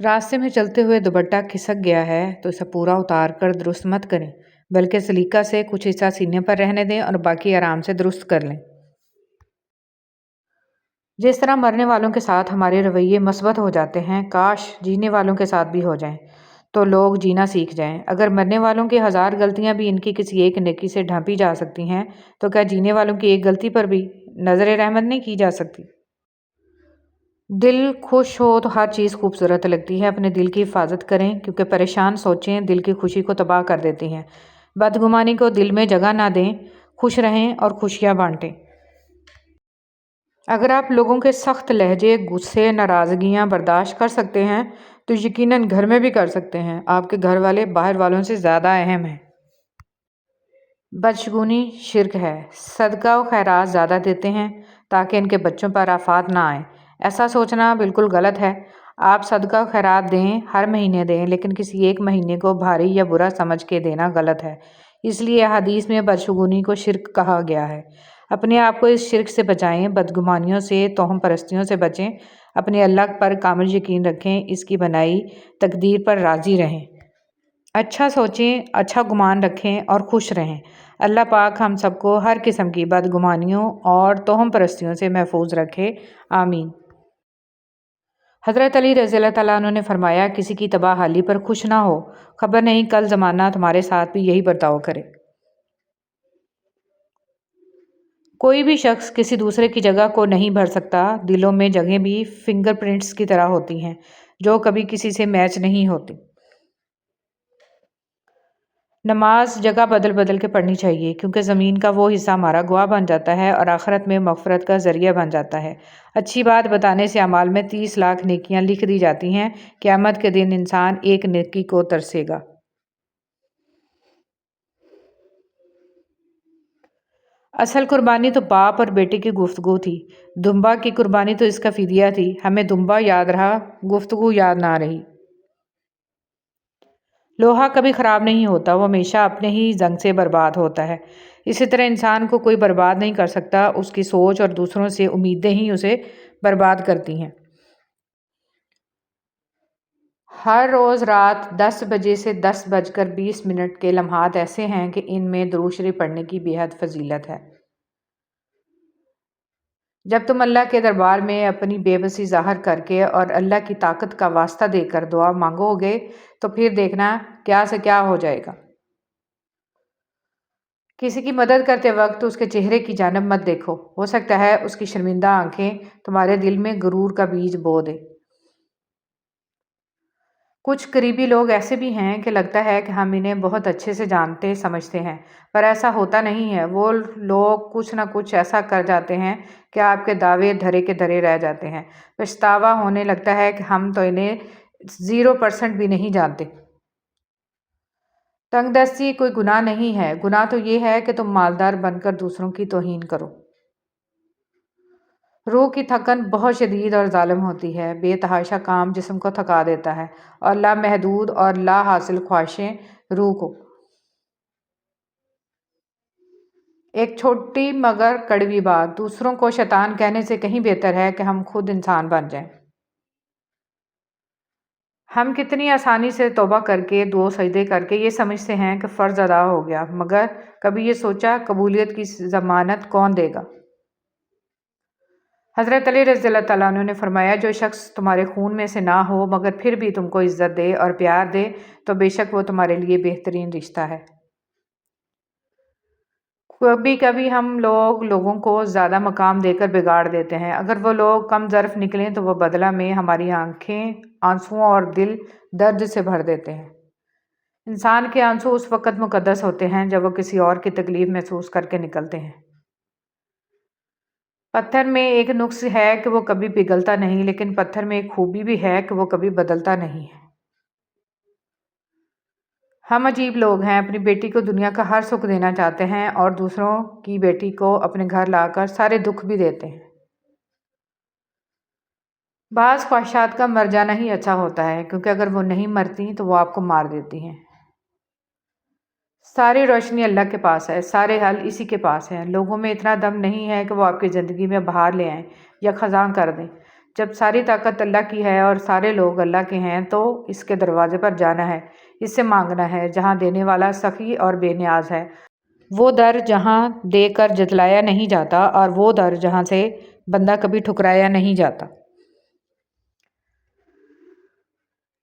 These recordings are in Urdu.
راستے میں چلتے ہوئے دوپٹہ کھسک گیا ہے تو اسے پورا اتار کر درست مت کریں، بلکہ سلیقہ سے کچھ حصہ سینے پر رہنے دیں اور باقی آرام سے درست کر لیں۔ جس طرح مرنے والوں کے ساتھ ہمارے رویے مثبت ہو جاتے ہیں، کاش جینے والوں کے ساتھ بھی ہو جائیں تو لوگ جینا سیکھ جائیں۔ اگر مرنے والوں کی 1000 غلطیاں بھی ان کی کسی ایک نیکی سے ڈھانپی جا سکتی ہیں تو کیا جینے والوں کی ایک غلطی پر بھی نظر رحمت نہیں کی جا سکتی؟ دل خوش ہو تو ہر چیز خوبصورت لگتی ہے۔ اپنے دل کی حفاظت کریں کیونکہ پریشان سوچیں دل کی خوشی کو تباہ کر دیتی ہیں۔ بدگمانی کو دل میں جگہ نہ دیں، خوش رہیں اور خوشیاں بانٹیں۔ اگر آپ لوگوں کے سخت لہجے، غصے، ناراضگیاں برداشت کر سکتے ہیں تو یقیناً گھر میں بھی کر سکتے ہیں۔ آپ کے گھر والے باہر والوں سے زیادہ اہم ہیں۔ بدشگونی شرک ہے۔ صدقہ و خیرات زیادہ دیتے ہیں تاکہ ان کے بچوں پر آفات نہ آئیں۔ ایسا سوچنا بالکل غلط ہے۔ آپ صدقہ و خیرات دیں، ہر مہینے دیں، لیکن کسی ایک مہینے کو بھاری یا برا سمجھ کے دینا غلط ہے۔ اس لیے حدیث میں بدشگونی کو شرک کہا گیا ہے۔ اپنے آپ کو اس شرک سے بچائیں، بدگمانیوں سے، توہم پرستیوں سے بچیں، اپنے اللہ پر کامل یقین رکھیں، اس کی بنائی تقدیر پر راضی رہیں۔ اچھا سوچیں، اچھا گمان رکھیں اور خوش رہیں۔ اللہ پاک ہم سب کو ہر قسم کی بدگمانیوں اور توہم پرستیوں سے محفوظ رکھے، آمین۔ حضرت علی رضی اللہ تعالیٰ عنہ نے فرمایا، کسی کی تباہ حالی پر خوش نہ ہو، خبر نہیں کل زمانہ تمہارے ساتھ بھی یہی برتاؤ کرے۔ کوئی بھی شخص کسی دوسرے کی جگہ کو نہیں بھر سکتا۔ دلوں میں جگہیں بھی فنگر پرنٹس کی طرح ہوتی ہیں جو کبھی کسی سے میچ نہیں ہوتی۔ نماز جگہ بدل بدل کے پڑھنی چاہیے کیونکہ زمین کا وہ حصہ ہمارا گواہ بن جاتا ہے اور آخرت میں مغفرت کا ذریعہ بن جاتا ہے۔ اچھی بات بتانے سے اعمال میں 30 لاکھ نیکیاں لکھ دی جاتی ہیں۔ قیامت کے دن انسان ایک نیکی کو ترسے گا۔ اصل قربانی تو باپ اور بیٹے کی گفتگو تھی۔ دمبا کی قربانی تو اس کا فدیہ تھی۔ ہمیں دمبا یاد رہا، گفتگو یاد نہ رہی۔ لوہا کبھی خراب نہیں ہوتا، وہ ہمیشہ اپنے ہی زنگ سے برباد ہوتا ہے۔ اسی طرح انسان کو کوئی برباد نہیں کر سکتا، اس کی سوچ اور دوسروں سے امیدیں ہی اسے برباد کرتی ہیں۔ ہر روز رات 10 بجے سے 10:20 کے لمحات ایسے ہیں کہ ان میں درود شریف پڑھنے کی بے حد فضیلت ہے۔ جب تم اللہ کے دربار میں اپنی بے بسی ظاہر کر کے اور اللہ کی طاقت کا واسطہ دے کر دعا مانگو گے تو پھر دیکھنا کیا سے کیا ہو جائے گا۔ کسی کی مدد کرتے وقت اس کے چہرے کی جانب مت دیکھو، ہو سکتا ہے اس کی شرمندہ آنکھیں تمہارے دل میں غرور کا بیج بو دے۔ کچھ قریبی لوگ ایسے بھی ہیں کہ لگتا ہے کہ ہم انہیں بہت اچھے سے جانتے سمجھتے ہیں، پر ایسا ہوتا نہیں ہے۔ وہ لوگ کچھ نہ کچھ ایسا کر جاتے ہیں کہ آپ کے دعوے دھرے کے دھرے رہ جاتے ہیں۔ پچھتاوا ہونے لگتا ہے کہ ہم تو انہیں 0% بھی نہیں جانتے۔ تنگ دستی کوئی گناہ نہیں ہے، گناہ تو یہ ہے کہ تم مالدار بن کر دوسروں کی توہین کرو۔ روح کی تھکن بہت شدید اور ظالم ہوتی ہے۔ بے تحاشا کام جسم کو تھکا دیتا ہے اور لامحدود اور لا حاصل خواہشیں روح کو۔ ایک چھوٹی مگر کڑوی بات، دوسروں کو شیطان کہنے سے کہیں بہتر ہے کہ ہم خود انسان بن جائیں۔ ہم کتنی آسانی سے توبہ کر کے 2 سجدے کر کے یہ سمجھتے ہیں کہ فرض ادا ہو گیا، مگر کبھی یہ سوچا قبولیت کی ضمانت کون دے گا؟ حضرت علی رضی اللہ تعالیٰ عنہ نے فرمایا، جو شخص تمہارے خون میں سے نہ ہو مگر پھر بھی تم کو عزت دے اور پیار دے تو بے شک وہ تمہارے لیے بہترین رشتہ ہے۔ کبھی کبھی ہم لوگوں کو زیادہ مقام دے کر بگاڑ دیتے ہیں۔ اگر وہ لوگ کم ظرف نکلیں تو وہ بدلہ میں ہماری آنکھیں آنسوؤں اور دل درد سے بھر دیتے ہیں۔ انسان کے آنسو اس وقت مقدس ہوتے ہیں جب وہ کسی اور کی تکلیف محسوس کر کے نکلتے ہیں۔ پتھر میں ایک نقص ہے کہ وہ کبھی پگھلتا نہیں، لیکن پتھر میں ایک خوبی بھی ہے کہ وہ کبھی بدلتا نہیں ہے۔ ہم عجیب لوگ ہیں، اپنی بیٹی کو دنیا کا ہر سکھ دینا چاہتے ہیں اور دوسروں کی بیٹی کو اپنے گھر لا کر سارے دکھ بھی دیتے ہیں۔ بعض خواہشات کا مر جانا ہی اچھا ہوتا ہے کیونکہ اگر وہ نہیں مرتی تو وہ آپ کو مار دیتی ہیں۔ ساری روشنی اللہ کے پاس ہے، سارے حل اسی کے پاس ہیں۔ لوگوں میں اتنا دم نہیں ہے کہ وہ آپ کی زندگی میں بہار لے آئیں یا خزاں کر دیں۔ جب ساری طاقت اللہ کی ہے اور سارے لوگ اللہ کے ہیں تو اس کے دروازے پر جانا ہے، اس سے مانگنا ہے جہاں دینے والا سخی اور بے نیاز ہے، وہ در جہاں دے کر جتلایا نہیں جاتا اور وہ در جہاں سے بندہ کبھی ٹھکرایا نہیں جاتا۔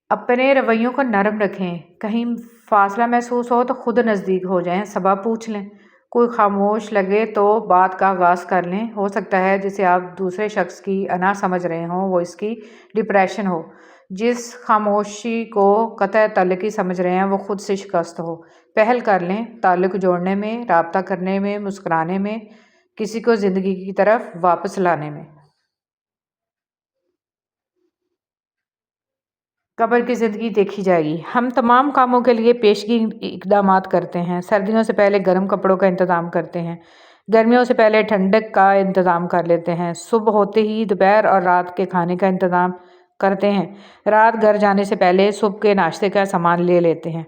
اپنے رویوں کو نرم رکھیں، کہیں فاصلہ محسوس ہو تو خود نزدیک ہو جائیں، سبب پوچھ لیں، کوئی خاموش لگے تو بات کا آغاز کر لیں، ہو سکتا ہے جسے آپ دوسرے شخص کی انا سمجھ رہے ہوں وہ اس کی ڈپریشن ہو، جس خاموشی کو قطع تعلقی سمجھ رہے ہیں وہ خود سے شکست ہو۔ پہل کر لیں، تعلق جوڑنے میں، رابطہ کرنے میں، مسکرانے میں، کسی کو زندگی کی طرف واپس لانے میں۔ قبر کی زندگی دیکھی جائے گی۔ ہم تمام کاموں کے لیے پیشگی اقدامات کرتے ہیں۔ سردیوں سے پہلے گرم کپڑوں کا انتظام کرتے ہیں، گرمیوں سے پہلے ٹھنڈک کا انتظام کر لیتے ہیں، صبح ہوتے ہی دوپہر اور رات کے کھانے کا انتظام کرتے ہیں، رات گھر جانے سے پہلے صبح کے ناشتے کا سامان لے لیتے ہیں،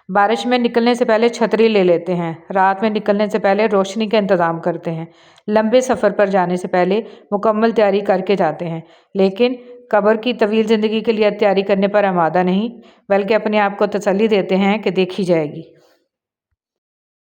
بارش میں نکلنے سے پہلے چھتری لے لیتے ہیں، رات میں نکلنے سے پہلے روشنی کا انتظام کرتے ہیں، لمبے سفر پر جانے سے پہلے مکمل تیاری کر کے جاتے ہیں، لیکن قبر کی طویل زندگی کے لیے تیاری کرنے پر آمادہ نہیں، بلکہ اپنے آپ کو تسلی دیتے ہیں کہ دیکھی جائے گی۔